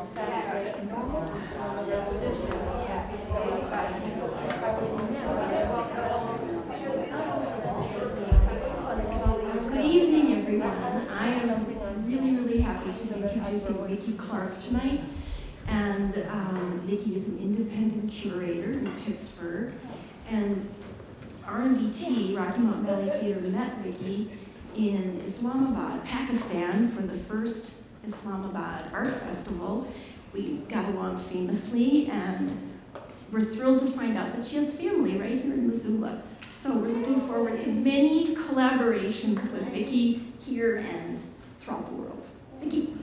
Good evening, everyone. I am really happy to be introducing Vicky Clark tonight. And Vicky is an independent curator in Pittsburgh. And RMBT, Rocky Mountain Valley Theater, met Vicky in Islamabad, Pakistan, for the first Islamabad Art Festival. We got along famously, and we're thrilled to find out that she has family right here in Missoula. So we're looking forward to many collaborations with Vicky here and throughout the world. Vicky.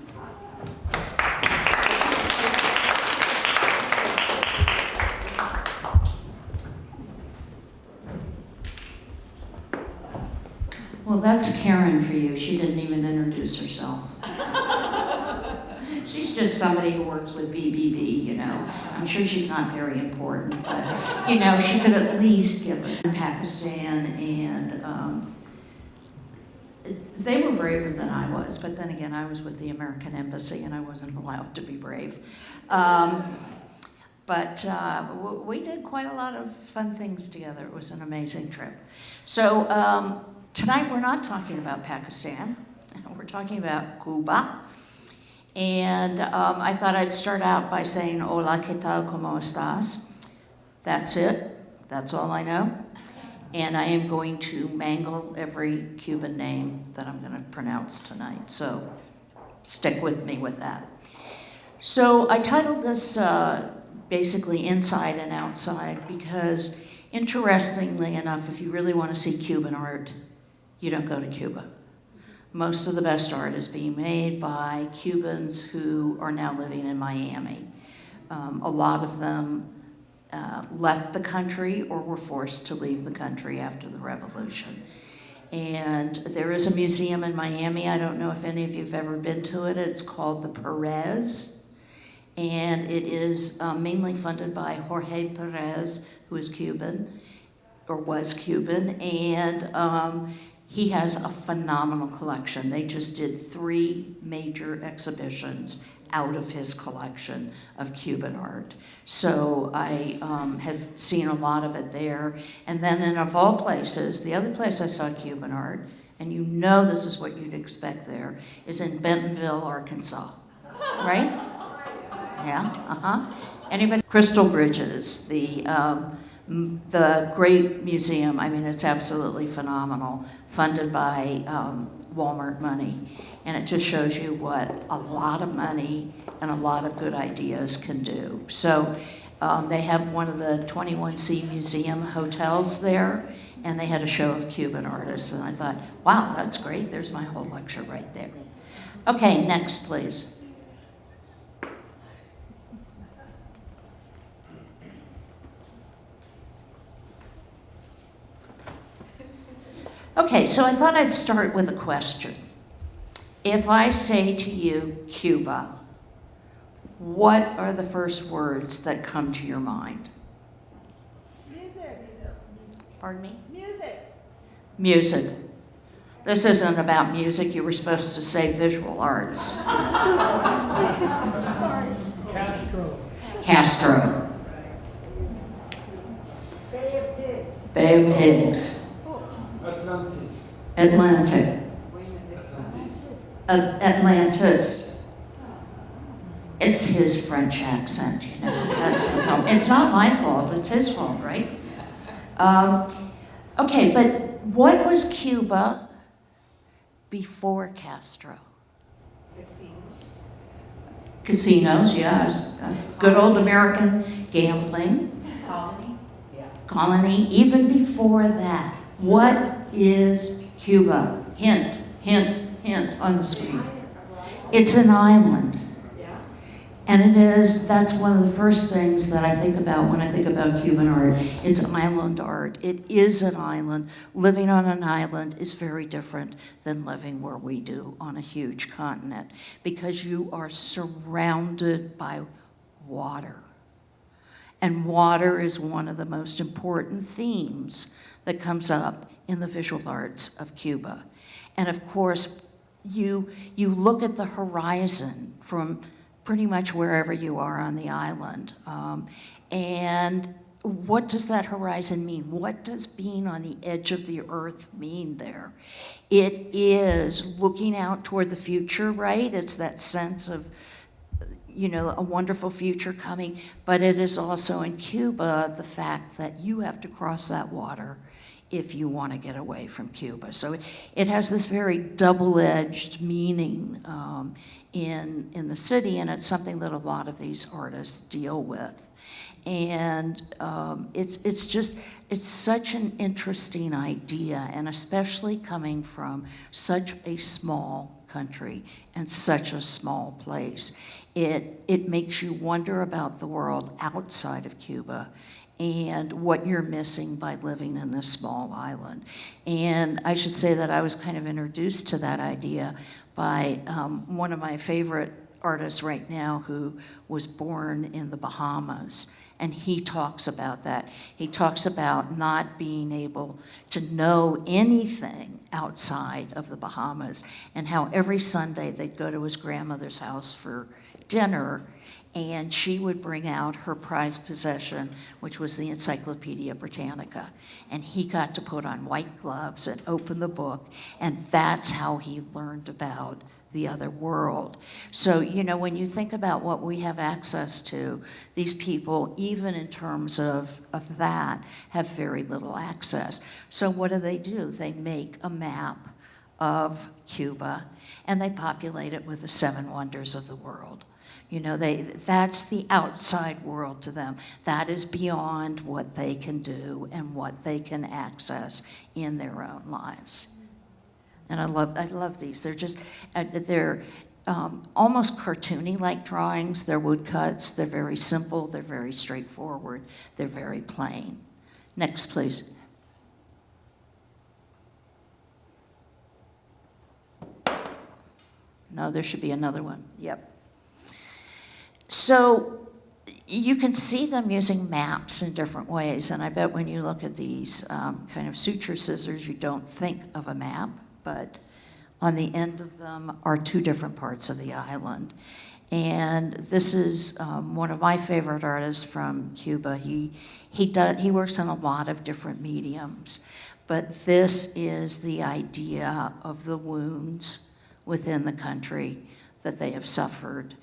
Well, that's Karen for you. She didn't even introduce herself. She's just somebody who works with BBB, you know. I'm sure she's not very important, but, you know, she could at least give it in Pakistan, and they were braver than I was, but then again, I was with the American Embassy and I wasn't allowed to be brave. But we did quite a lot of fun things together. It was an amazing trip. So tonight we're not talking about Pakistan. We're talking about Cuba. And I thought I'd start out by saying, hola, ¿qué tal, cómo estás? That's it. That's all I know. And I am going to mangle every Cuban name that I'm going to pronounce tonight. So stick with me with that. So I titled this basically Inside and Outside because, interestingly enough, if you really want to see Cuban art, you don't go to Cuba. Most of the best art is being made by Cubans who are now living in Miami. A lot of them left the country or were forced to leave the country after the revolution. And there is a museum in Miami. I don't know if any of you have ever been to it. It's called the Perez. And it is mainly funded by Jorge Perez, who is Cuban, or was Cuban. And he has a phenomenal collection. They just did 3 major exhibitions out of his collection of Cuban art. So I have seen a lot of it there. And then in of all places, the other place I saw Cuban art, and you know this is what you'd expect there, is in Bentonville, Arkansas, right? Yeah, Anybody? Crystal Bridges, the great museum. I mean, it's absolutely phenomenal, funded by Walmart money. And it just shows you what a lot of money and a lot of good ideas can do. So they have one of the 21C Museum hotels there, and they had a show of Cuban artists. And I thought, wow, that's great. There's my whole lecture right there. Okay, next, please. Okay, so I thought I'd start with a question. If I say to you, Cuba, what are the first words that come to your mind? Music. Pardon me? Music. Music. This isn't about music. You were supposed to say visual arts. Sorry. Castro. Bay of Pigs. Bay of Pigs. Atlantic. Atlantis. It's his French accent, you know. That's the problem. It's not my fault. It's his fault, right? Okay, but what was Cuba before Castro? Casinos, yes. Good old American gambling. Colony. Even before that, what is Cuba? Hint, hint, hint on the screen. It's an island. And that's one of the first things that I think about when I think about Cuban art. It's island art. It is an island. Living on an island is very different than living where we do on a huge continent, because you are surrounded by water. And water is one of the most important themes that comes up in the visual arts of Cuba. And of course, you look at the horizon from pretty much wherever you are on the island. And what does that horizon mean? What does being on the edge of the earth mean there? It is looking out toward the future, right? It's that sense of, a wonderful future coming, but it is also in Cuba the fact that you have to cross that water if you want to get away from Cuba. So it has this very double-edged meaning in the city, and it's something that a lot of these artists deal with. And it's such an interesting idea, and especially coming from such a small country and such a small place. It makes you wonder about the world outside of Cuba and what you're missing by living in this small island. And I should say that I was kind of introduced to that idea by one of my favorite artists right now who was born in the Bahamas. And he talks about that. He talks about not being able to know anything outside of the Bahamas, and how every Sunday they'd go to his grandmother's house for dinner, and she would bring out her prized possession, which was the Encyclopedia Britannica. And he got to put on white gloves and open the book, and that's how he learned about the other world. So, when you think about what we have access to, these people, even in terms of that, have very little access. So what do? They make a map of Cuba, and they populate it with the 7 wonders of the world. That's the outside world to them. That is beyond what they can do and what they can access in their own lives. And I love these. They're just, they're almost cartoony-like drawings. They're woodcuts. They're very simple. They're very straightforward. They're very plain. Next, please. No, there should be another one. Yep. So you can see them using maps in different ways, and I bet when you look at these kind of suture scissors, you don't think of a map, but on the end of them are 2 different parts of the island. And this is one of my favorite artists from Cuba. He works on a lot of different mediums, but this is the idea of the wounds within the country that they have suffered,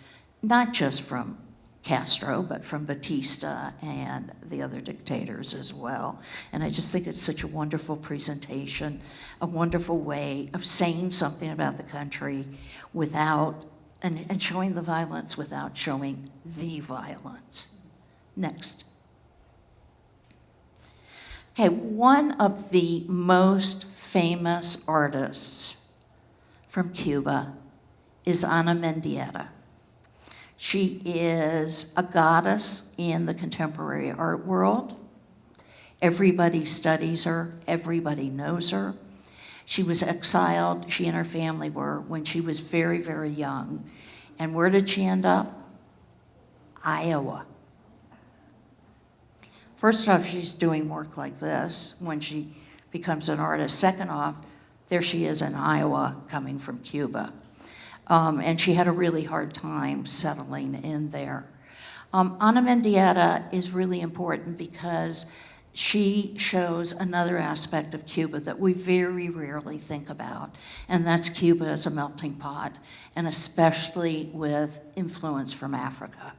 not just from Castro, but from Batista and the other dictators as well. And I just think it's such a wonderful presentation, a wonderful way of saying something about the country without, and showing the violence without showing the violence. Next. Okay, one of the most famous artists from Cuba is Ana Mendieta. She is a goddess in the contemporary art world. Everybody studies her, everybody knows her. She was exiled, she and her family were, when she was very, very young. And where did she end up? Iowa. First off, she's doing work like this when she becomes an artist. Second off, there she is in Iowa coming from Cuba. And she had a really hard time settling in there. Ana Mendieta is really important because she shows another aspect of Cuba that we very rarely think about, and that's Cuba as a melting pot, and especially with influence from Africa,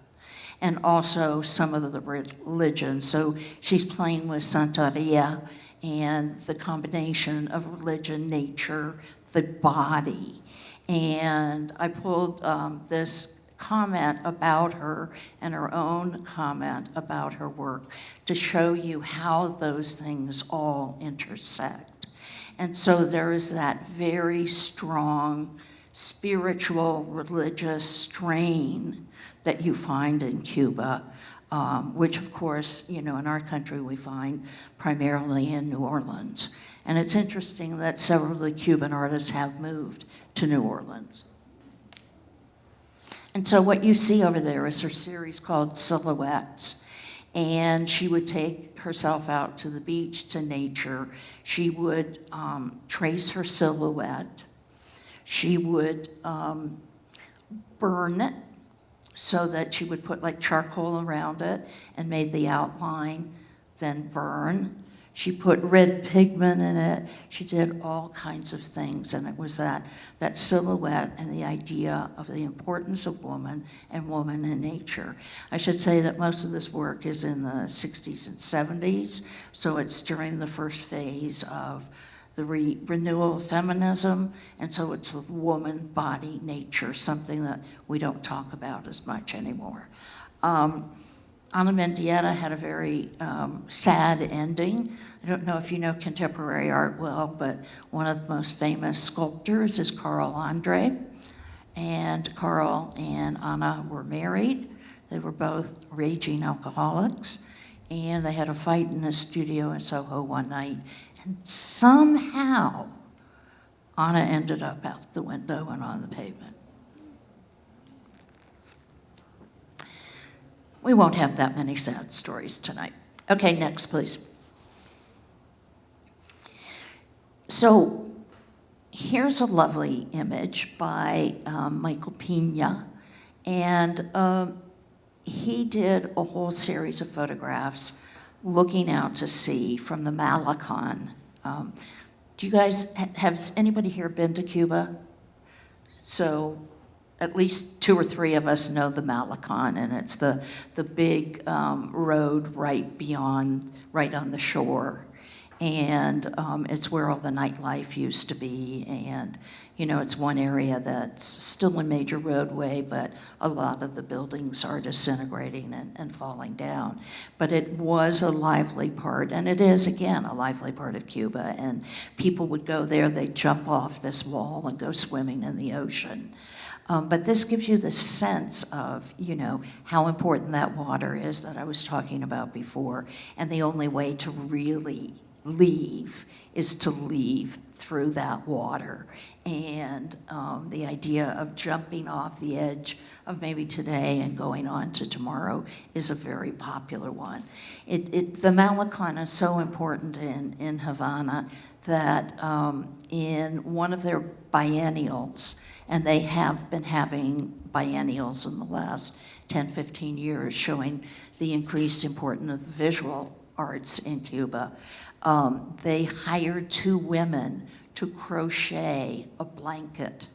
and also some of the religions. So she's playing with Santeria and the combination of religion, nature, the body. And I pulled this comment about her and her own comment about her work to show you how those things all intersect. And so there is that very strong spiritual, religious strain that you find in Cuba, which of course, in our country we find primarily in New Orleans. And it's interesting that several of the Cuban artists have moved to New Orleans. And so what you see over there is her series called Silhouettes. And she would take herself out to the beach, to nature. She would trace her silhouette. She would burn it. so that she would put like charcoal around it and made the outline then burn. She put red pigment in it. She did all kinds of things, and it was that silhouette and the idea of the importance of woman and woman in nature. I should say that most of this work is in the 60s and 70s, so it's during the first phase of the renewal of feminism, and so it's with woman, body, nature, something that we don't talk about as much anymore. Ana Mendieta had a very sad ending. I don't know if you know contemporary art well, but one of the most famous sculptors is Carl Andre. And Carl and Ana were married. They were both raging alcoholics. And they had a fight in a studio in Soho one night. And somehow, Ana ended up out the window and on the pavement. We won't have that many sad stories tonight. Okay, next, please. So here's a lovely image by Michael Pina, and he did a whole series of photographs looking out to sea from the Malecon. Do you guys, has anybody here been to Cuba? So at least 2 or 3 of us know the Malecon, and it's the big road right beyond, right on the shore. And it's where all the nightlife used to be. And, you know, it's one area that's still a major roadway, but a lot of the buildings are disintegrating and falling down. But it was a lively part, and it is, again, a lively part of Cuba. And people would go there, they'd jump off this wall and go swimming in the ocean. But this gives you the sense of, you know, how important that water is that I was talking about before. And the only way to really leave is to leave through that water. And the idea of jumping off the edge of maybe today and going on to tomorrow is a very popular one. The Malecon is so important in Havana that in one of their biennials, and they have been having biennials in the last 10, 15 years showing the increased importance of the visual arts in Cuba. They hired 2 women to crochet a blanket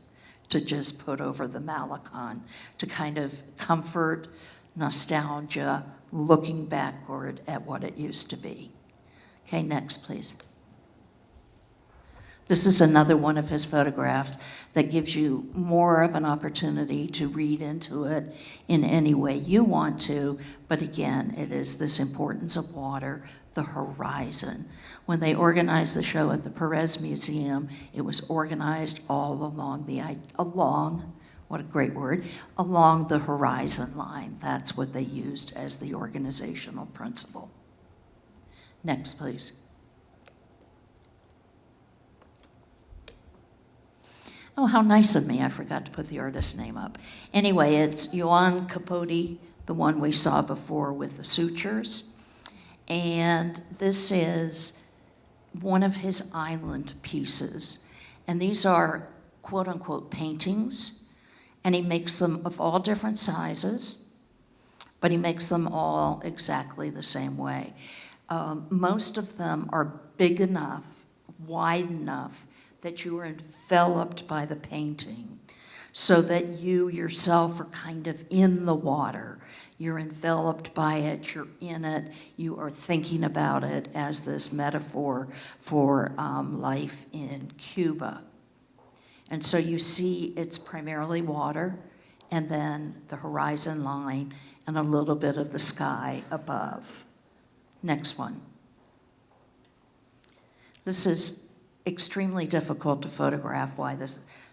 to just put over the Malecon to kind of comfort, nostalgia, looking backward at what it used to be. Okay, next, please. This is another one of his photographs that gives you more of an opportunity to read into it in any way you want to, but again, it is this importance of water, the horizon. When they organized the show at the Perez Museum, it was organized all along what a great word, along the horizon line. That's what they used as the organizational principle. Next, please. Oh, how nice of me. I forgot to put the artist's name up. Anyway, it's Juan Capote, the one we saw before with the sutures. And this is one of his island pieces. And these are quote unquote paintings. And he makes them of all different sizes, but he makes them all exactly the same way. Most of them are big enough, wide enough, that you are enveloped by the painting, so that you yourself are kind of in the water. You're enveloped by it, you're in it, you are thinking about it as this metaphor for life in Cuba. And so you see it's primarily water, and then the horizon line, and a little bit of the sky above. Next one. This is extremely difficult to photograph,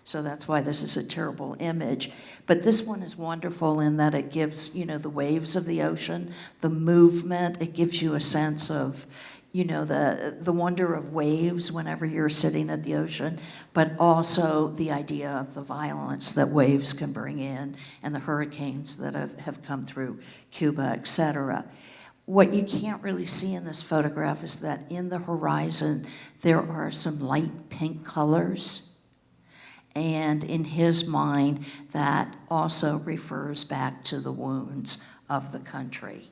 so that's why this is a terrible image. But this one is wonderful in that it gives, you know, the waves of the ocean, the movement. It gives you a sense of, you know, the wonder of waves whenever you're sitting at the ocean, but also the idea of the violence that waves can bring in and the hurricanes that have come through Cuba, etc. What you can't really see in this photograph is that in the horizon, there are some light pink colors. And in his mind, that also refers back to the wounds of the country.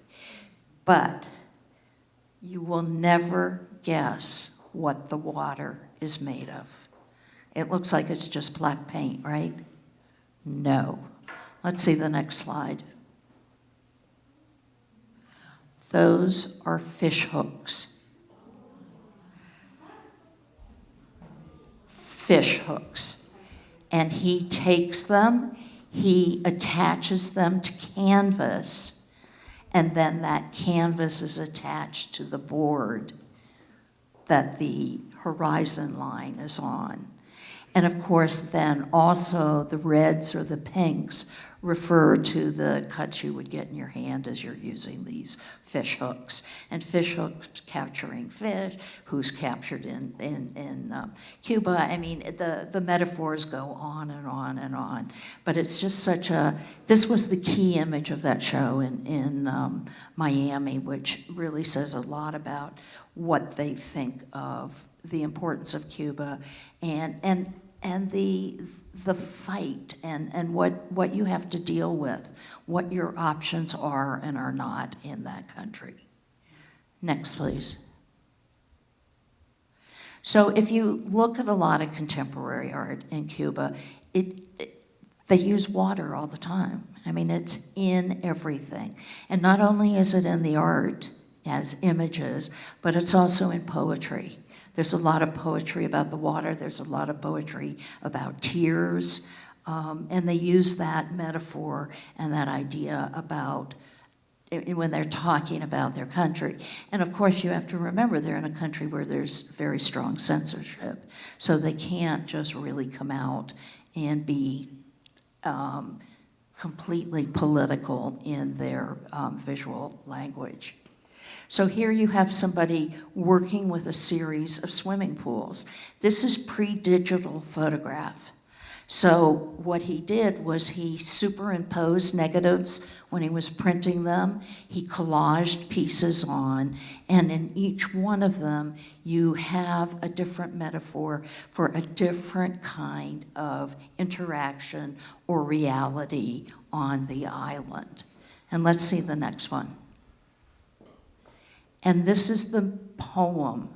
But you will never guess what the water is made of. It looks like it's just black paint, right? No. Let's see the next slide. Those are fish hooks. Fish hooks. And he takes them, he attaches them to canvas, and then that canvas is attached to the board that the horizon line is on. And of course, then also the reds or the pinks refer to the cuts you would get in your hand as you're using these fish hooks. And fish hooks capturing fish, who's captured in Cuba. I mean, the metaphors go on and on and on. But it's just such a, this was the key image of that show in Miami, which really says a lot about what they think of the importance of Cuba and the fight and what you have to deal with, what your options are and are not in that country. Next, please. So if you look at a lot of contemporary art in Cuba, they use water all the time. I mean, it's in everything. And not only is it in the art as images, but it's also in poetry. There's a lot of poetry about the water. There's a lot of poetry about tears. And they use that metaphor and that idea about when they're talking about their country. And of course, you have to remember they're in a country where there's very strong censorship. So they can't just really come out and be completely political in their visual language. So here you have somebody working with a series of swimming pools. This is pre-digital photograph. So what he did was he superimposed negatives when he was printing them. He collaged pieces on, and in each one of them, you have a different metaphor for a different kind of interaction or reality on the island. And let's see the next one. And this is the poem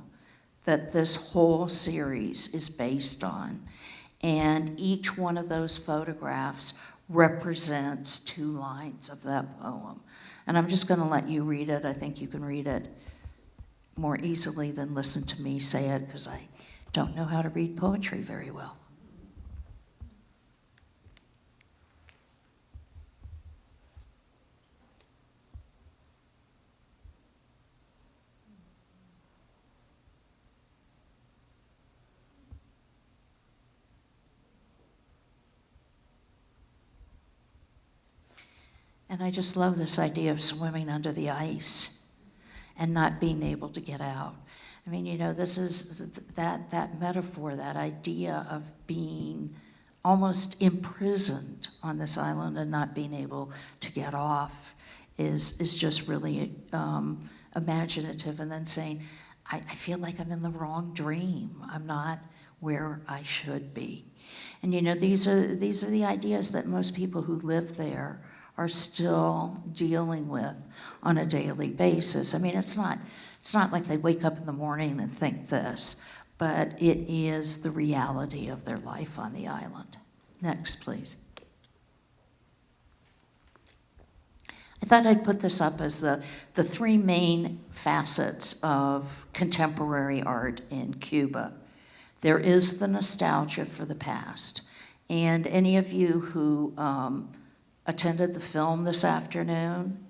that this whole series is based on. And each one of those photographs represents 2 lines of that poem. And I'm just going to let you read it. I think you can read it more easily than listen to me say it, because I don't know how to read poetry very well. And I just love this idea of swimming under the ice and not being able to get out. I mean, you know, this is that metaphor, that idea of being almost imprisoned on this island and not being able to get off is just really imaginative. And then saying, I feel like I'm in the wrong dream. I'm not where I should be. And you know, these are the ideas that most people who live there are still dealing with on a daily basis. I mean, it's not like they wake up in the morning and think this, but it is the reality of their life on the island. Next, please. I thought I'd put this up as the 3 main facets of contemporary art in Cuba. There is the nostalgia for the past. And any of you who attended the film this afternoon,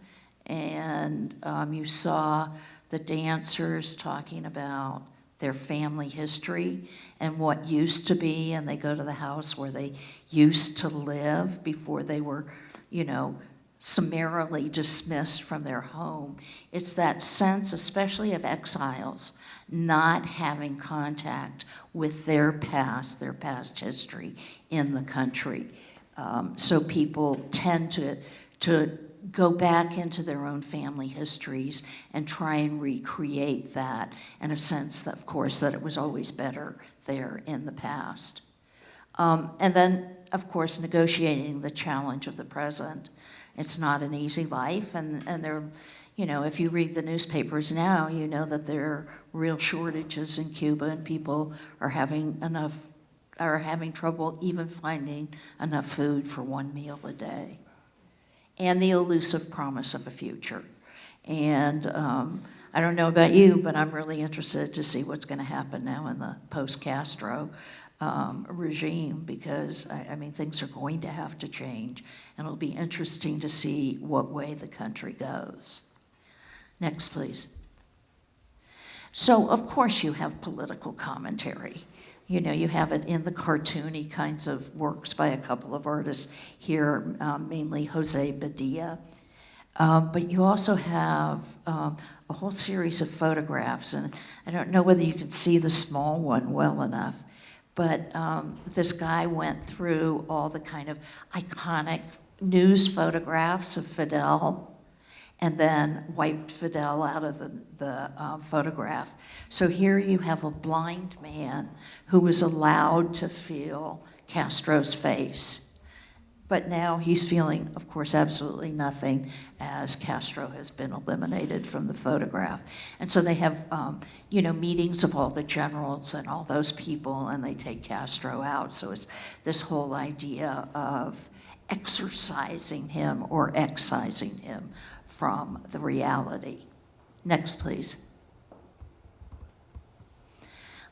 and you saw the dancers talking about their family history and what used to be, and they go to the house where they used to live before they were, you know, summarily dismissed from their home. It's that sense, especially of exiles, not having contact with their past history in the country. So people tend to go back into their own family histories and try and recreate that in a sense that, of course, that it was always better there in the past. And then, of course, negotiating the challenge of the present. It's not an easy life, and they're, you know, if you read the newspapers now, you know that there are real shortages in Cuba, and people are having trouble even finding enough food for one meal a day. And the elusive promise of a future. And I don't know about you, but I'm really interested to see what's going to happen now in the post-Castro regime, because, I mean, things are going to have to change, and it'll be interesting to see what way the country goes. Next, please. So, of course, you have political commentary. You know, you have it in the cartoony kinds of works by a couple of artists here, mainly Jose Badilla. But you also have a whole series of photographs, and I don't know whether you can see the small one well enough, but this guy went through all the kind of iconic news photographs of Fidel, and then wiped Fidel out of the photograph. So here you have a blind man who was allowed to feel Castro's face. But now he's feeling, of course, absolutely nothing, as Castro has been eliminated from the photograph. And so they have, you know, meetings of all the generals and all those people, and they take Castro out. So it's this whole idea of exorcising him or excising him from the reality. Next, please.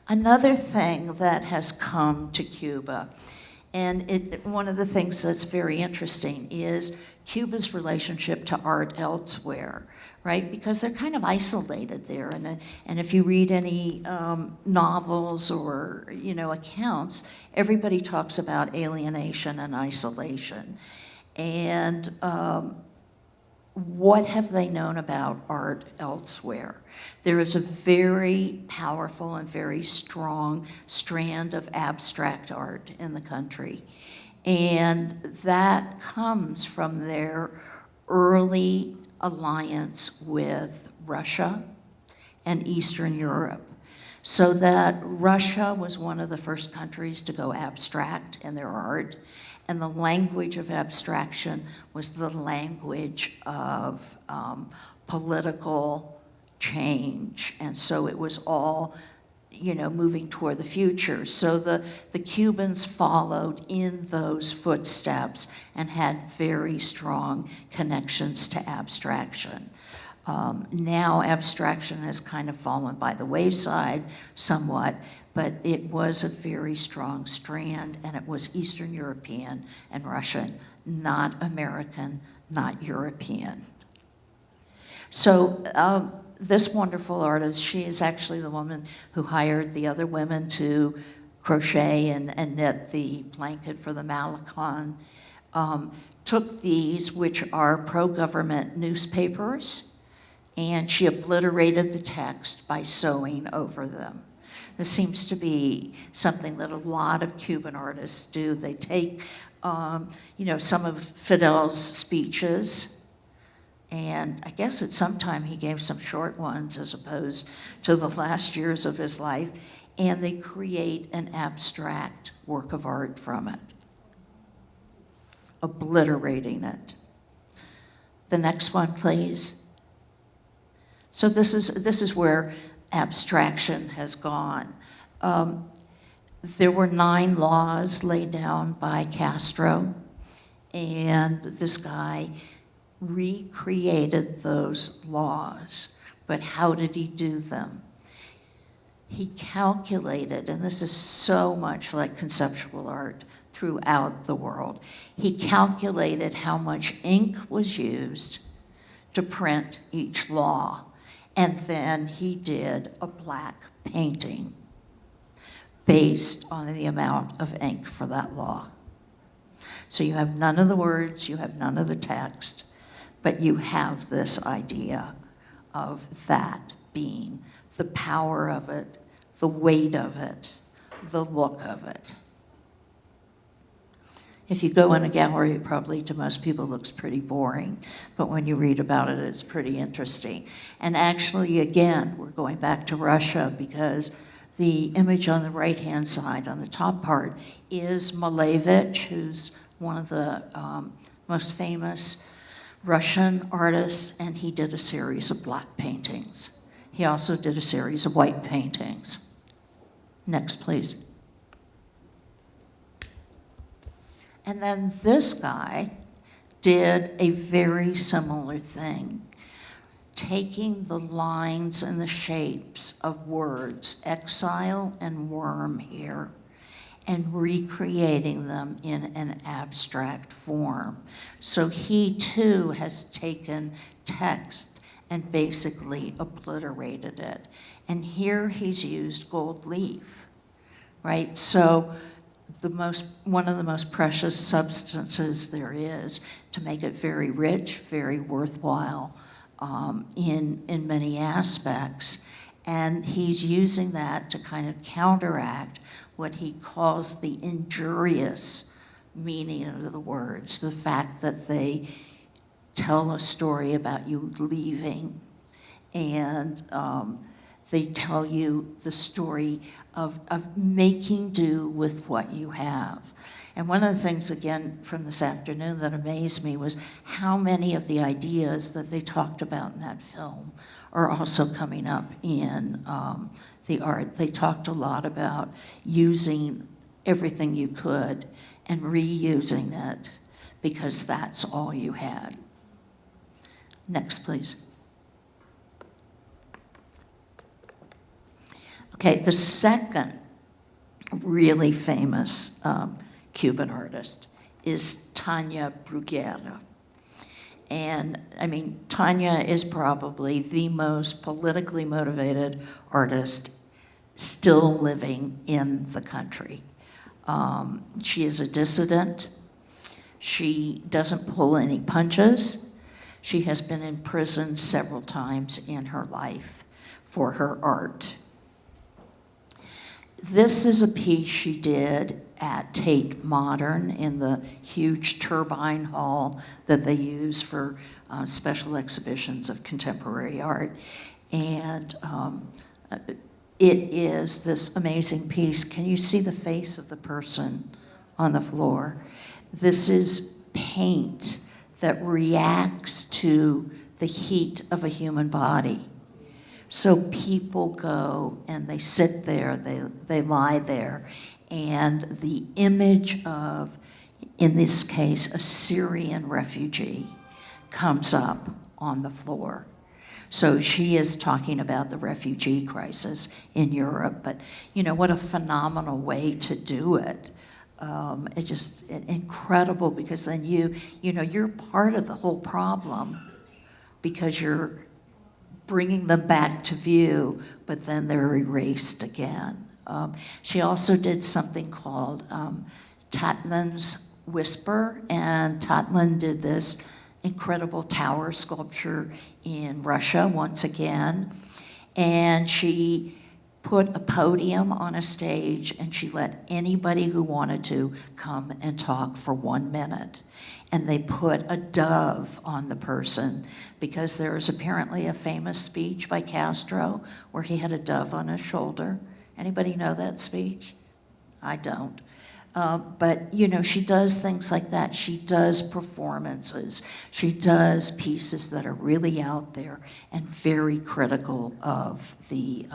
Another thing that has come to Cuba, and one of the things that's very interesting, is Cuba's relationship to art elsewhere, right? Because they're kind of isolated there, and if you read any novels or, you know, accounts, everybody talks about alienation and isolation. And what have they known about art elsewhere? There is a very powerful and very strong strand of abstract art in the country. And that comes from their early alliance with Russia and Eastern Europe. So that Russia was one of the first countries to go abstract in their art. And the language of abstraction was the language of political change. And so it was all, you know, moving toward the future. So the Cubans followed in those footsteps and had very strong connections to abstraction. Now abstraction has kind of fallen by the wayside somewhat, but it was a very strong strand, and it was Eastern European and Russian, not American, not European. So this wonderful artist, she is actually the woman who hired the other women to crochet and knit the blanket for the Malecon, took these, which are pro-government newspapers, and she obliterated the text by sewing over them. This seems to be something that a lot of Cuban artists do. They take, you know, some of Fidel's speeches, and I guess at some time he gave some short ones as opposed to the last years of his life, and they create an abstract work of art from it, obliterating it. The next one, please. So this is where abstraction has gone. There were 9 laws laid down by Castro, and this guy recreated those laws. But how did he do them? He calculated, and this is so much like conceptual art throughout the world, he calculated how much ink was used to print each law. And then he did a black painting based on the amount of ink for that law. So you have none of the words, you have none of the text, but you have this idea of that being the power of it, the weight of it, the look of it. If you go in a gallery, it probably to most people looks pretty boring, but when you read about it, it's pretty interesting. And actually, again, we're going back to Russia, because The image on the right-hand side, on the top part, is Malevich, who's one of the most famous Russian artists, and he did a series of black paintings. He also did a series of white paintings. Next, please. And then this guy did a very similar thing, taking the lines and the shapes of words, exile and worm here, and recreating them in an abstract form. So he too has taken text and basically obliterated it. And here he's used gold leaf, right? So one of the most precious substances there is to make it very rich, very worthwhile in many aspects. And he's using that to kind of counteract what he calls the injurious meaning of the words, the fact that they tell a story about you leaving, and they tell you the story of making do with what you have. And one of the things, again, from this afternoon that amazed me was how many of the ideas that they talked about in that film are also coming up in the art. They talked a lot about using everything you could and reusing it because that's all you had. Next, please. Okay, the second really famous Cuban artist is Tania Bruguera. And I mean, Tania is probably the most politically motivated artist still living in the country. She is a dissident. She doesn't pull any punches. She has been in prison several times in her life for her art. This is a piece she did at Tate Modern in the huge turbine hall that they use for special exhibitions of contemporary art. And it is this amazing piece. Can you see the face of the person on the floor? This is paint that reacts to the heat of a human body. So people go and they sit there, they lie there, and the image of, in this case, a Syrian refugee comes up on the floor. So she is talking about the refugee crisis in Europe, but you know, what a phenomenal way to do it. It's just incredible, because then you're part of the whole problem, because you're bringing them back to view, but then they're erased again. She also did something called Tatlin's Whisper, and Tatlin did this incredible tower sculpture in Russia once again. And she put a podium on a stage, and she let anybody who wanted to come and talk for 1 minute. And they put a dove on the person, because there is apparently a famous speech by Castro where he had a dove on his shoulder. Anybody know that speech? I don't. But you know, she does things like that. She does performances. She does pieces that are really out there and very critical of the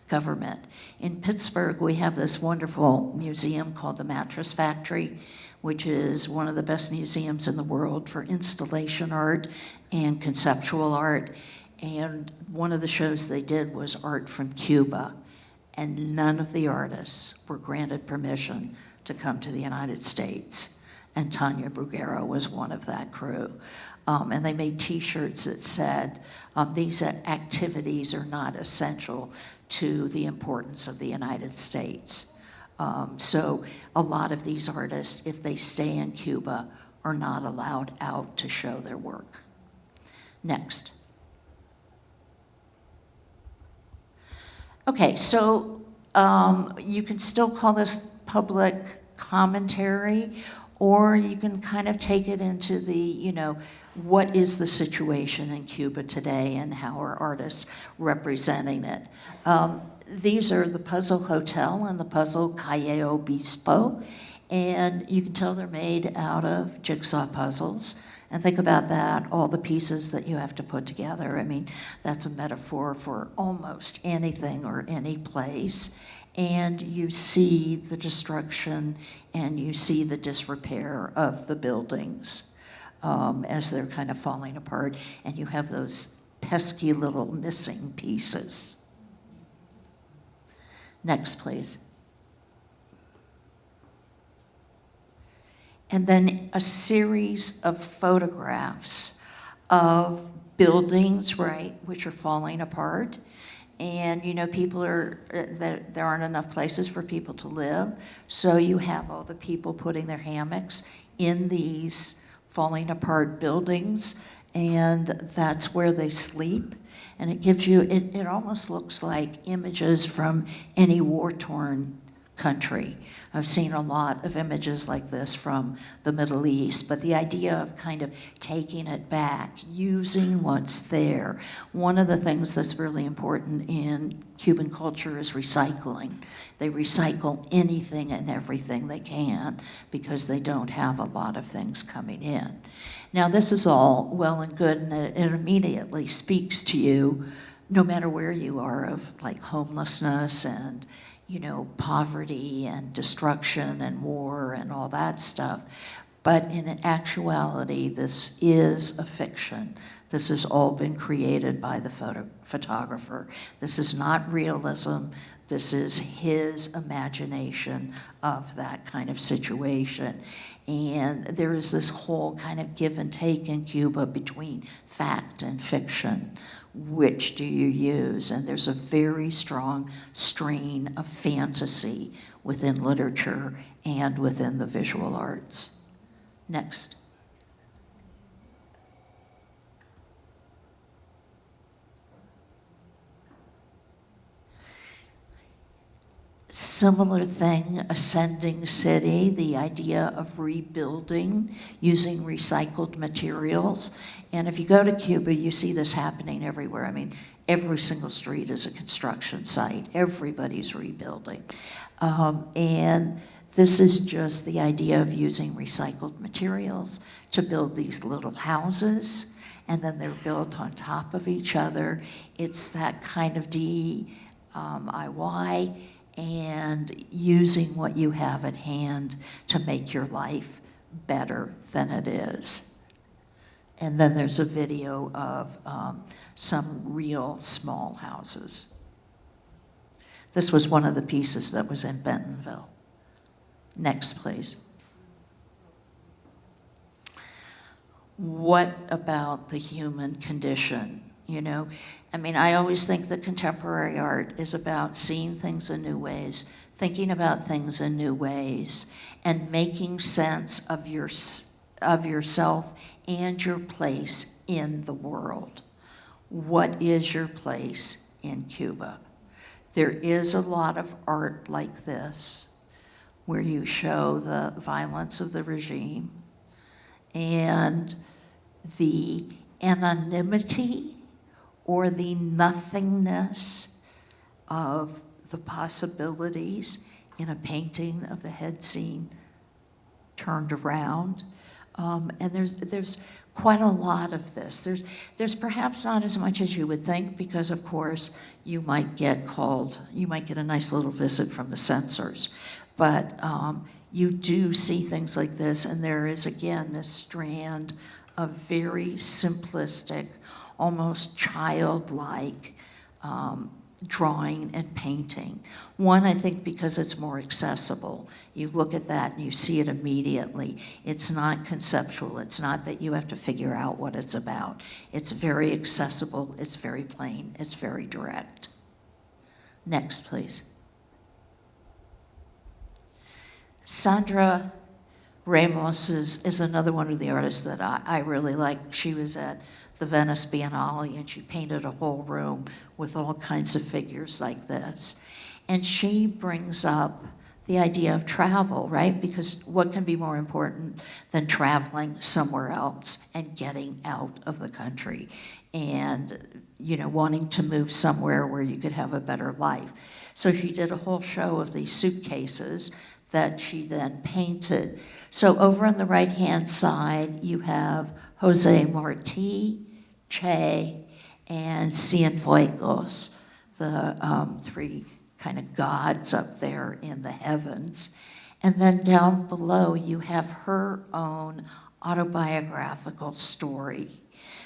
government. In Pittsburgh, we have this wonderful museum called the Mattress Factory, which is one of the best museums in the world for installation art and conceptual art. And one of the shows they did was art from Cuba, and none of the artists were granted permission to come to the United States. And Tania Bruguera was one of that crew. And they made T-shirts that said, these activities are not essential to the importance of the United States. So a lot of these artists, if they stay in Cuba, are not allowed out to show their work. Next. Okay, so you can still call this public commentary, or you can kind of take it into the, what is the situation in Cuba today and how are artists representing it. These are the Puzzle Hotel and the Puzzle Calle Obispo, and you can tell they're made out of jigsaw puzzles. And think about that, all the pieces that you have to put together. I mean, that's a metaphor for almost anything or any place. And you see the destruction and you see the disrepair of the buildings as they're kind of falling apart. And you have those pesky little missing pieces. Next, please. And then a series of photographs of buildings, right, which are falling apart. And, people there aren't enough places for people to live. So you have all the people putting their hammocks in these falling apart buildings, and that's where they sleep. And it gives you, it almost looks like images from any war-torn country. I've seen a lot of images like this from the Middle East, but the idea of kind of taking it back, using what's there. One of the things that's really important in Cuban culture is recycling. They recycle anything and everything they can because they don't have a lot of things coming in. Now, this is all well and good, and it immediately speaks to you, no matter where you are, of like homelessness and poverty and destruction and war and all that stuff. But in actuality, this is a fiction. This has all been created by the photographer. This is not realism. This is his imagination of that kind of situation. And there is this whole kind of give and take in Cuba between fact and fiction. Which do you use? And there's a very strong strain of fantasy within literature and within the visual arts. Next. Similar thing, ascending city, the idea of rebuilding using recycled materials. And if you go to Cuba, you see this happening everywhere. I mean, every single street is a construction site. Everybody's rebuilding. And this is just the idea of using recycled materials to build these little houses, and then they're built on top of each other. It's that kind of DIY and using what you have at hand to make your life better than it is. And then there's a video of some real small houses. This was one of the pieces that was in Bentonville. Next, please. What about the human condition? I mean, I always think that contemporary art is about seeing things in new ways, thinking about things in new ways, and making sense of yourself and your place in the world. What is your place in Cuba? There is a lot of art like this, where you show the violence of the regime and the anonymity or the nothingness of the possibilities in a painting of the head scene turned around. And there's quite a lot of this. There's perhaps not as much as you would think, because of course you might get a nice little visit from the censors. But you do see things like this, and there is again this strand of very simplistic, almost childlike drawing and painting. One, I think because it's more accessible. You look at that and you see it immediately. It's not conceptual. It's not that you have to figure out what it's about. It's very accessible. It's very plain. It's very direct. Next, please. Sandra Ramos is another one of the artists that I really like. She was at the Venice Biennale, and she painted a whole room with all kinds of figures like this. And she brings up the idea of travel, right? Because what can be more important than traveling somewhere else and getting out of the country and, you know, wanting to move somewhere where you could have a better life. So she did a whole show of these suitcases that she then painted. So over on the right-hand side, you have Jose Marti, Che, and Cienfuegos, the three kind of gods up there in the heavens. And then down below, you have her own autobiographical story.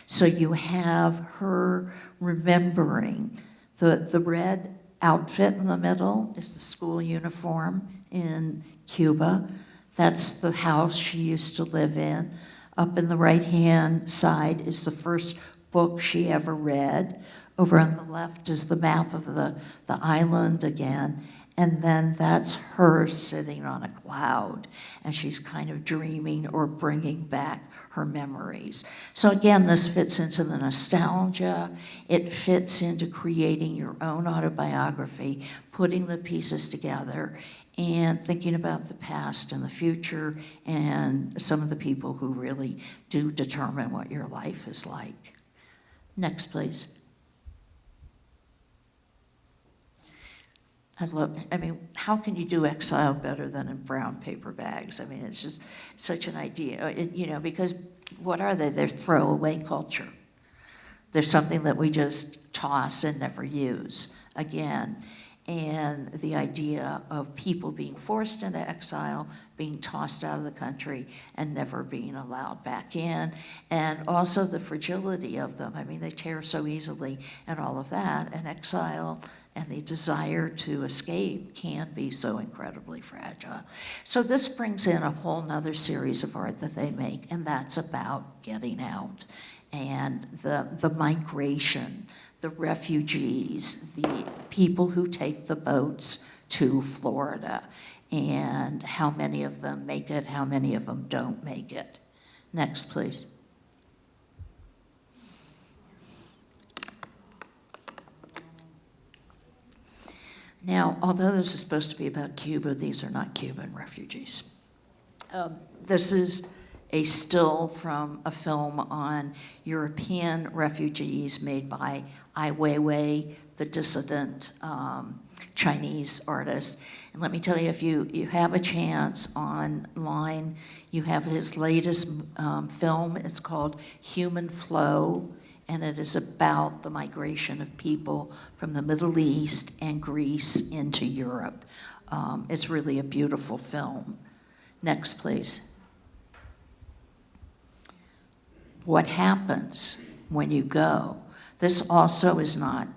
So you have her remembering the red outfit in the middle is the school uniform in Cuba. That's the house she used to live in. Up in the right-hand side is the first book she ever read. Over on the left is the map of the island again. And then that's her sitting on a cloud, and she's kind of dreaming or bringing back her memories. So again, this fits into the nostalgia. It fits into creating your own autobiography, putting the pieces together, and thinking about the past and the future and some of the people who really do determine what your life is like. Next, please. I mean, how can you do exile better than in brown paper bags? I mean, it's just such an idea, you know, because what are they? They're throwaway culture. They're something that we just toss and never use again. And the idea of people being forced into exile, being tossed out of the country, and never being allowed back in, and also the fragility of them. I mean, they tear so easily and all of that, and exile and the desire to escape can be so incredibly fragile. So this brings in a whole nother series of art that they make, and that's about getting out and the migration, the refugees, the people who take the boats to Florida, and how many of them make it, how many of them don't make it. Next, please. Now, although this is supposed to be about Cuba, these are not Cuban refugees. This is a still from a film on European refugees made by Ai Weiwei, the dissident Chinese artist. And let me tell you, if you have a chance online, you have his latest film. It's called Human Flow, and it is about the migration of people from the Middle East and Greece into Europe. It's really a beautiful film. Next, please. What happens when you go? This also is not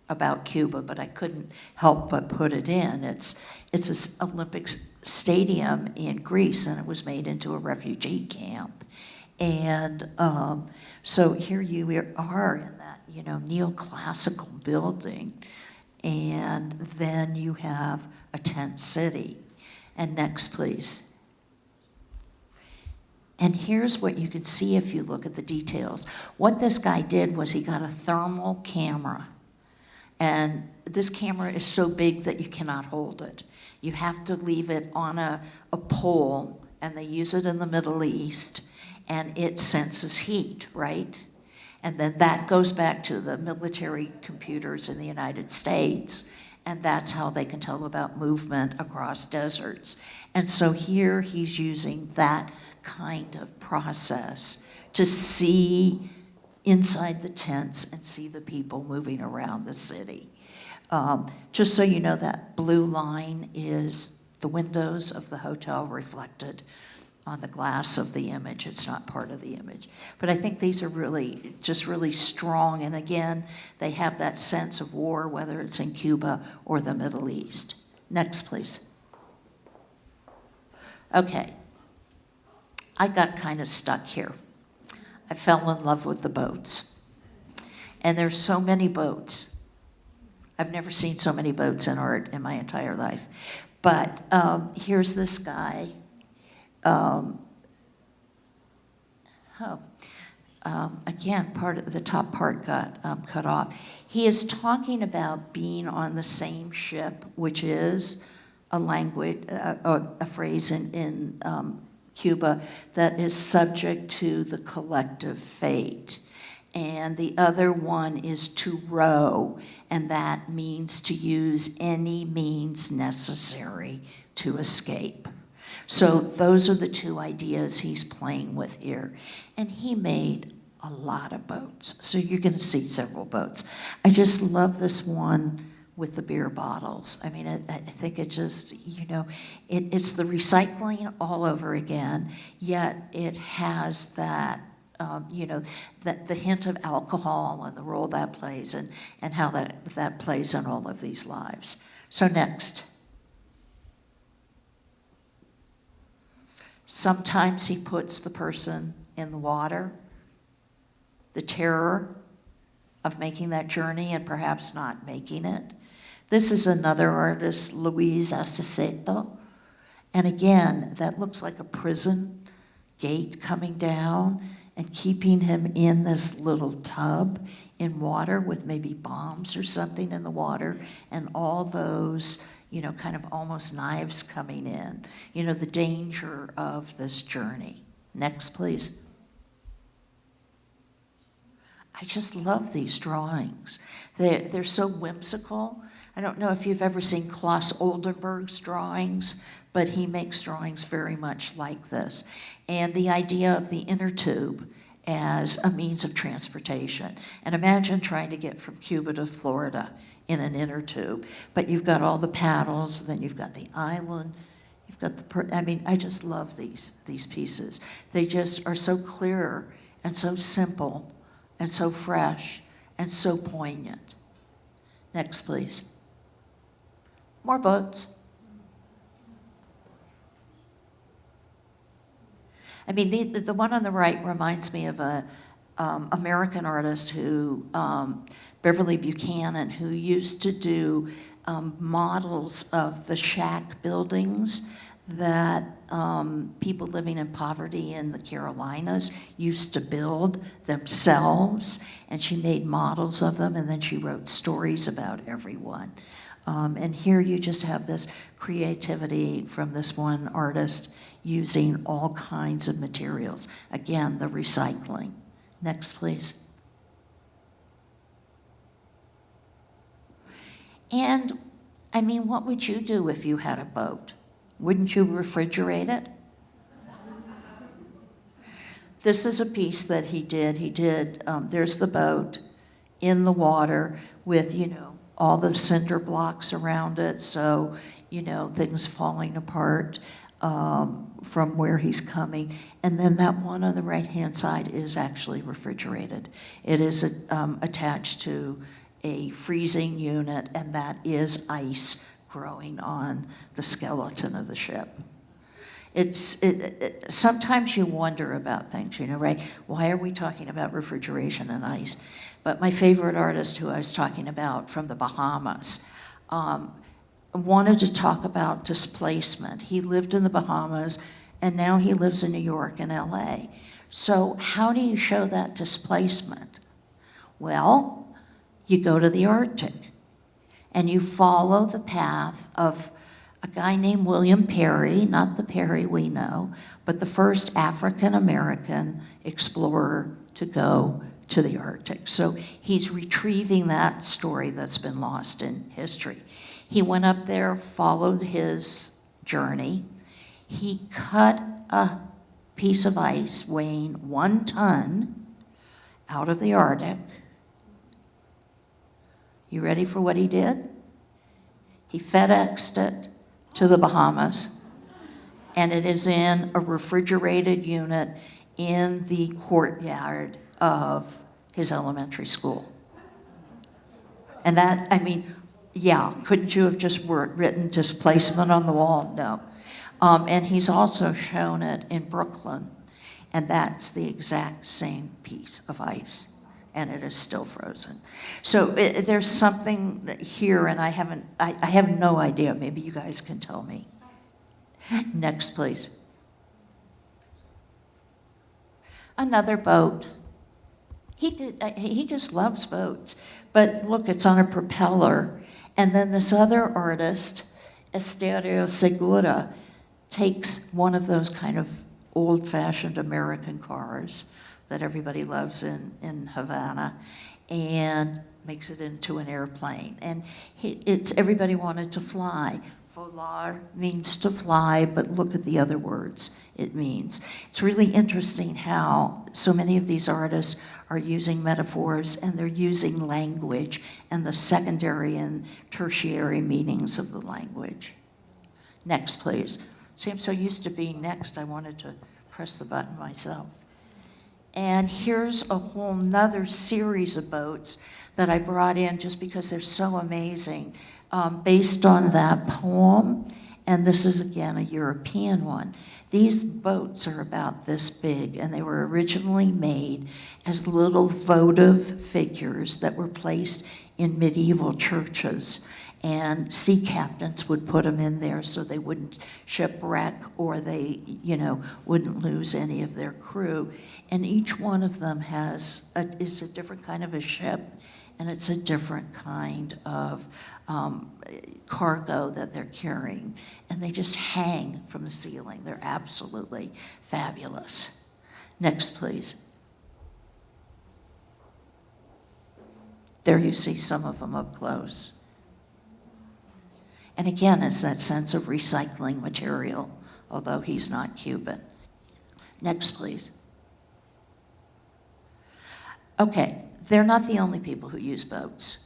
about Cuba, but I couldn't help but put it in. It's an Olympic stadium in Greece, and it was made into a refugee camp. And so here you are in that, you know, neoclassical building, and then you have a tent city. And next, please. And here's what you can see if you look at the details. What this guy did was he got a thermal camera. And this camera is so big that you cannot hold it. You have to leave it on a pole, and they use it in the Middle East, and it senses heat, right? And then that goes back to the military computers in the United States, and that's how they can tell about movement across deserts. And so here he's using that kind of process to see inside the tents and see the people moving around the city. Just so you know, that blue line is the windows of the hotel reflected on the glass of the image. It's not part of the image. But I think these are really, just really strong. And again, they have that sense of war, whether it's in Cuba or the Middle East. Next, please. Okay. I got kind of stuck here. I fell in love with the boats. And there's so many boats. I've never seen so many boats in art in my entire life. But here's this guy. Again, part of the top part got cut off. He is talking about being on the same ship, which is a language, a phrase in Cuba that is subject to the collective fate. And the other one is to row, and that means to use any means necessary to escape. So those are the two ideas he's playing with here. And he made a lot of boats. So you're going to see several boats. I just love this one with the beer bottles. I mean, I think it just, it's the recycling all over again, yet it has that, that the hint of alcohol and the role that plays and how that plays in all of these lives. So next. Sometimes he puts the person in the water, the terror of making that journey and perhaps not making it. This is another artist, Luis Acevedo. And again, that looks like a prison gate coming down and keeping him in this little tub in water with maybe bombs or something in the water, and all those, kind of almost knives coming in. The danger of this journey. Next, please. I just love these drawings. They're so whimsical. I don't know if you've ever seen Klaus Oldenburg's drawings, but he makes drawings very much like this. And the idea of the inner tube as a means of transportation. And imagine trying to get from Cuba to Florida in an inner tube. But you've got all the paddles, then you've got the island, you've got I just love these pieces. They just are so clear and so simple and so fresh and so poignant. Next, please. More boats. I mean, the one on the right reminds me of a American artist who, Beverly Buchanan, who used to do models of the shack buildings that people living in poverty in the Carolinas used to build themselves, and she made models of them, and then she wrote stories about everyone. And here you just have this creativity from this one artist using all kinds of materials. Again, the recycling. Next, please. And, I mean, what would you do if you had a boat? Wouldn't you refrigerate it? This is a piece that he did. There's the boat in the water with, all the cinder blocks around it, so, things falling apart from where he's coming. And then that one on the right-hand side is actually refrigerated. It is attached to a freezing unit, and that is ice growing on the skeleton of the ship. Sometimes you wonder about things, right? Why are we talking about refrigeration and ice? But my favorite artist who I was talking about from the Bahamas wanted to talk about displacement. He lived in the Bahamas, and now he lives in New York and LA. So how do you show that displacement? Well, you go to the Arctic, and you follow the path of a guy named William Perry, not the Perry we know, but the first African-American explorer to go to the Arctic. So he's retrieving that story that's been lost in history. He went up there, followed his journey. He cut a piece of ice weighing 1 ton out of the Arctic. You ready for what he did? He FedExed it to the Bahamas, and it is in a refrigerated unit in the courtyard of his elementary school. And that, couldn't you have just written displacement on the wall? No. And he's also shown it in Brooklyn, and that's the exact same piece of ice, and it is still frozen. So there's something here, and I have no idea. Maybe you guys can tell me. Next, please. Another boat. He just loves boats. But look, it's on a propeller. And then this other artist Estadio Segura takes one of those kind of old-fashioned American cars that everybody loves in Havana and makes it into an airplane. And it's everybody wanted to fly. Volar means to fly, but look at the other words it means. It's really interesting how so many of these artists are using metaphors and they're using language and the secondary and tertiary meanings of the language. Next, please. See, I'm so used to being next, I wanted to press the button myself. And here's a whole nother series of boats that I brought in just because they're so amazing, based on that poem. And this is, again, a European one. These boats are about this big, and they were originally made as little votive figures that were placed in medieval churches. And sea captains would put them in there so they wouldn't shipwreck or they, wouldn't lose any of their crew. And each one of them is a different kind of a ship, and it's a different kind of cargo that they're carrying. And they just hang from the ceiling. They're absolutely fabulous. Next, please. There you see some of them up close. And again, it's that sense of recycling material, although he's not Cuban. Next, please. Okay, they're not the only people who use boats.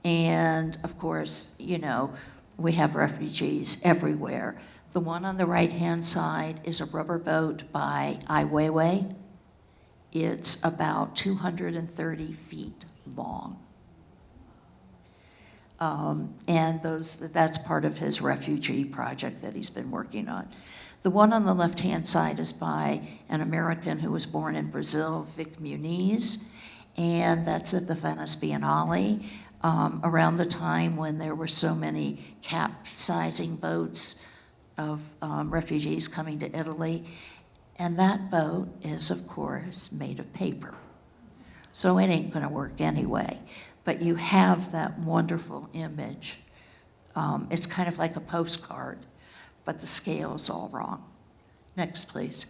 And of course, we have refugees everywhere. The one on the right-hand side is a rubber boat by Ai Weiwei. It's about 230 feet long. And that's part of his refugee project that he's been working on. The one on the left-hand side is by an American who was born in Brazil, Vic Muniz, and that's at the Venice Biennale around the time when there were so many capsizing boats of refugees coming to Italy. And that boat is, of course, made of paper. So it ain't gonna work anyway. But you have that wonderful image. It's kind of like a postcard, but the scale's all wrong. Next, please.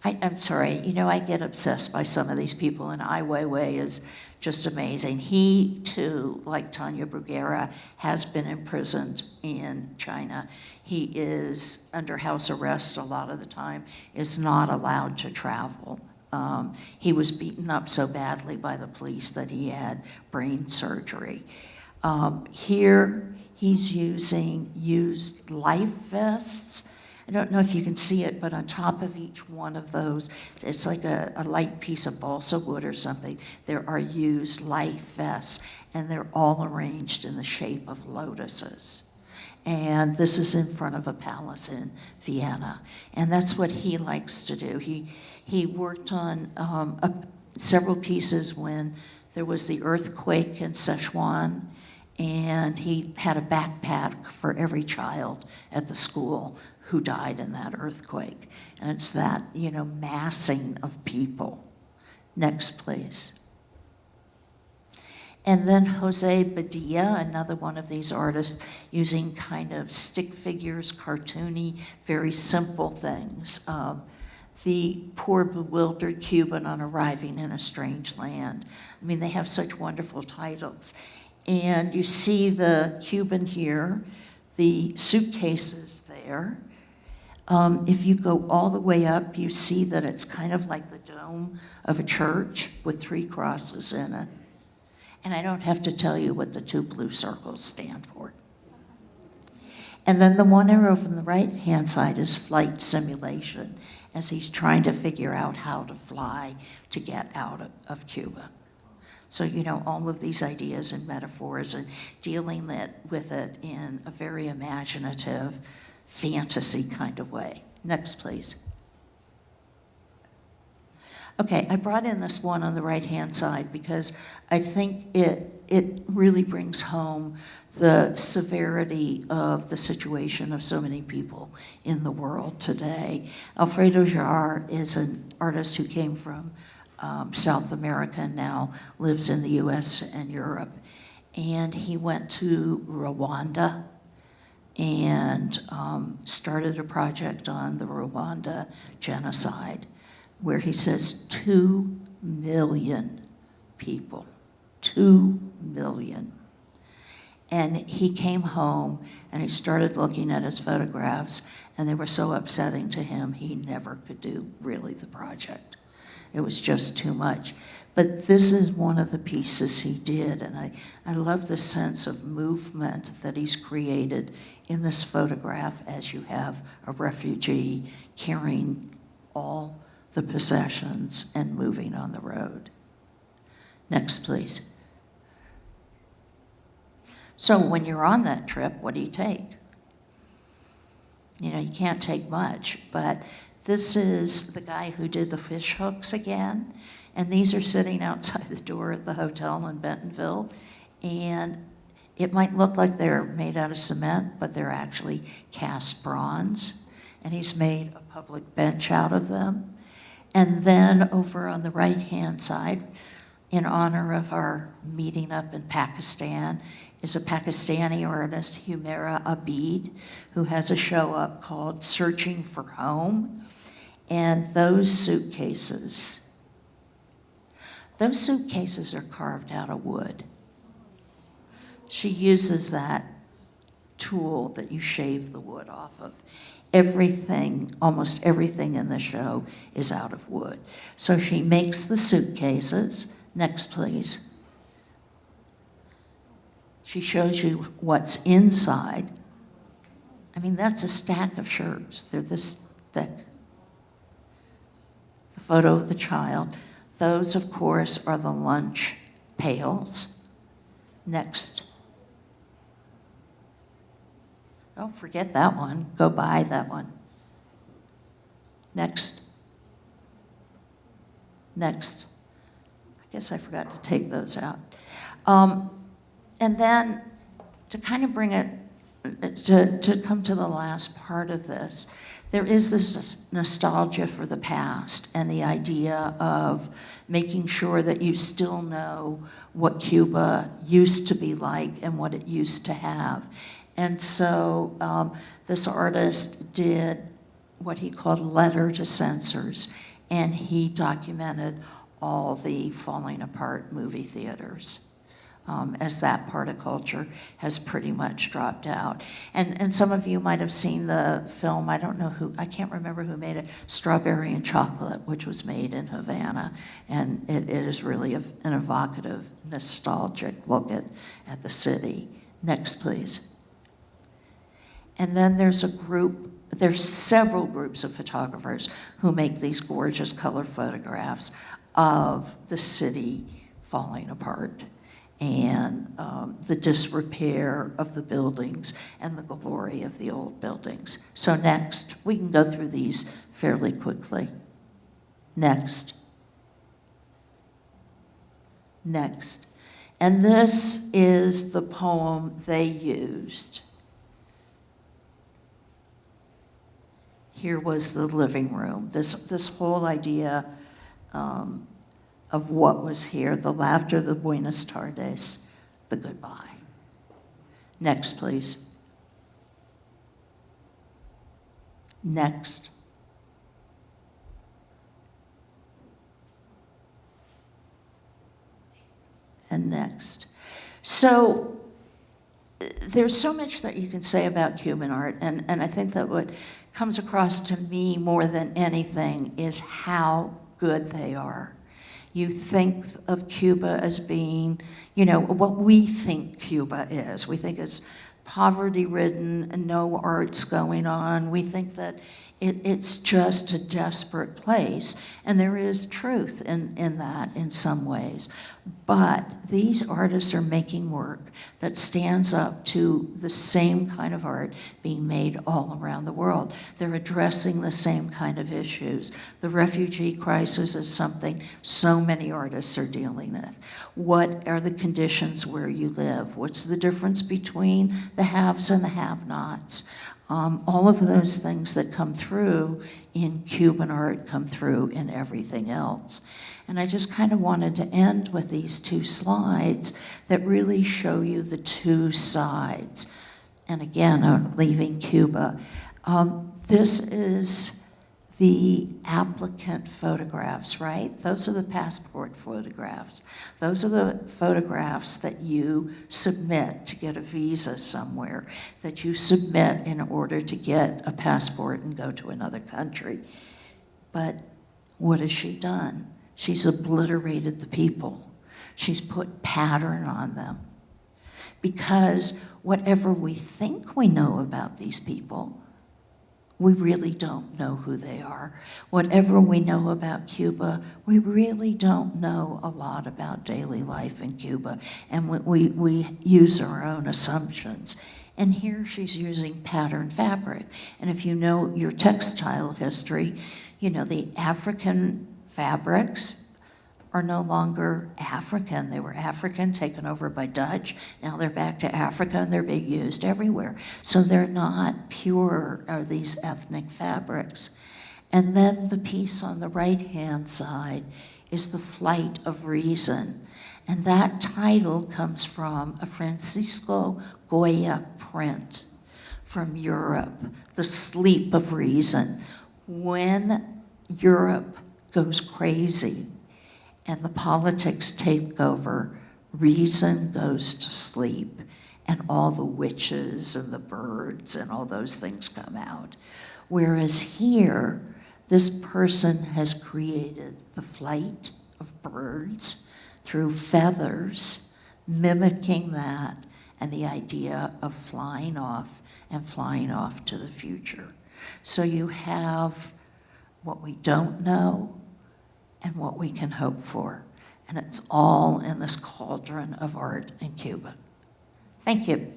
I'm sorry, I get obsessed by some of these people, and Ai Weiwei is just amazing. He, too, like Tanya Bruguera, has been imprisoned in China. He is under house arrest a lot of the time, is not allowed to travel. He was beaten up so badly by the police that he had brain surgery. Here, he's using used life vests. I don't know if you can see it, but on top of each one of those, it's like a light piece of balsa wood or something. There are used life vests, and they're all arranged in the shape of lotuses. And this is in front of a palace in Vienna. And that's what he likes to do. He worked on several pieces when there was the earthquake in Sichuan, and he had a backpack for every child at the school who died in that earthquake. And it's that, massing of people. Next, please. And then Jose Badia, another one of these artists, using kind of stick figures, cartoony, very simple things. The poor bewildered Cuban on arriving in a strange land. I mean, they have such wonderful titles. And you see the Cuban here, the suitcases there. If you go all the way up, you see that it's kind of like the dome of a church with 3 crosses in it. And I don't have to tell you what the 2 blue circles stand for. And then the one arrow from the right-hand side is flight simulation, as he's trying to figure out how to fly to get out of Cuba. So, all of these ideas and metaphors and dealing with it in a very imaginative, fantasy kind of way. Next, please. Okay, I brought in this one on the right-hand side because I think it really brings home the severity of the situation of so many people in the world today. Alfredo Jar is an artist who came from South America and now lives in the US and Europe. and he went to Rwanda and started a project on the Rwanda genocide, where he says 2 million people, 2 million. And he came home and he started looking at his photographs, and they were so upsetting to him, he never could do really the project. It was just too much. But this is one of the pieces he did, and I love the sense of movement that he's created in this photograph as you have a refugee carrying all the possessions and moving on the road. Next, please. So when you're on that trip, what do you take? You know, you can't take much, but this is the guy who did the fish hooks again, and these are sitting outside the door at the hotel in Bentonville, and it might look like they're made out of cement, but they're actually cast bronze, and he's made a public bench out of them. And then over on the right-hand side, in honor of our meeting up in Pakistan, is a Pakistani artist, Humaira Abid, who has a show up called Searching for Home. And those suitcases are carved out of wood. She uses that tool that you shave the wood off of. Everything, almost everything in the show is out of wood. So she makes the suitcases. Next, please. She shows you what's inside. I mean, that's a stack of shirts. They're this thick. The photo of the child. Those, of course, are the lunch pails. Next. Oh, forget that one. Go buy that one. Next. Next. I guess I forgot to take those out. And then to kind of bring it, to come to the last part of this, there is this nostalgia for the past and the idea of making sure that you still know what Cuba used to be like and what it used to have. And so this artist did what he called letter to censors, and he documented all the falling apart movie theaters. As that part of culture has pretty much dropped out. And some of you might have seen the film, I don't know who, I can't remember who made it, Strawberry and Chocolate, which was made in Havana. And it is really an evocative, nostalgic look at the city. Next, please. And then there's several groups of photographers who make these gorgeous color photographs of the city falling apart, and the disrepair of the buildings and the glory of the old buildings. So next, we can go through these fairly quickly. Next. Next. And this is the poem they used. Here was the living room. This whole idea of what was here, the laughter, the buenas tardes, the goodbye. Next, please. Next. And next. So there's so much that you can say about Cuban art, and I think that what comes across to me more than anything is how good they are. You think of Cuba as being, you know, what we think Cuba is. We think it's poverty-ridden and no arts going on. We think that it's just a desperate place. And there is truth in that in some ways. But these artists are making work that stands up to the same kind of art being made all around the world. They're addressing the same kind of issues. The refugee crisis is something so many artists are dealing with. What are the conditions where you live? What's the difference between the haves and the have-nots? All of those things that come through in Cuban art come through in everything else. And I just kind of wanted to end with these two slides that really show you the two sides. And again, I'm leaving Cuba. This is the applicant photographs, right? Those are the passport photographs. Those are the photographs that you submit to get a visa somewhere, that you submit in order to get a passport and go to another country. But what has she done? She's obliterated the people. She's put pattern on them. Because whatever we think we know about these people, we really don't know who they are. Whatever we know about Cuba, we really don't know a lot about daily life in Cuba. And we use our own assumptions. And here she's using pattern fabric. And if you know your textile history, you know the African fabrics are no longer African. They were African, taken over by Dutch. Now they're back to Africa and they're being used everywhere. So they're not pure, are these ethnic fabrics. And then the piece on the right-hand side is The Flight of Reason. And that title comes from a Francisco Goya print from Europe, The Sleep of Reason. When Europe goes crazy, and the politics take over, reason goes to sleep, and all the witches and the birds and all those things come out. Whereas here, this person has created the flight of birds through feathers, mimicking that, and the idea of flying off and flying off to the future. So you have what we don't know, and what we can hope for. And it's all in this cauldron of art in Cuba. Thank you.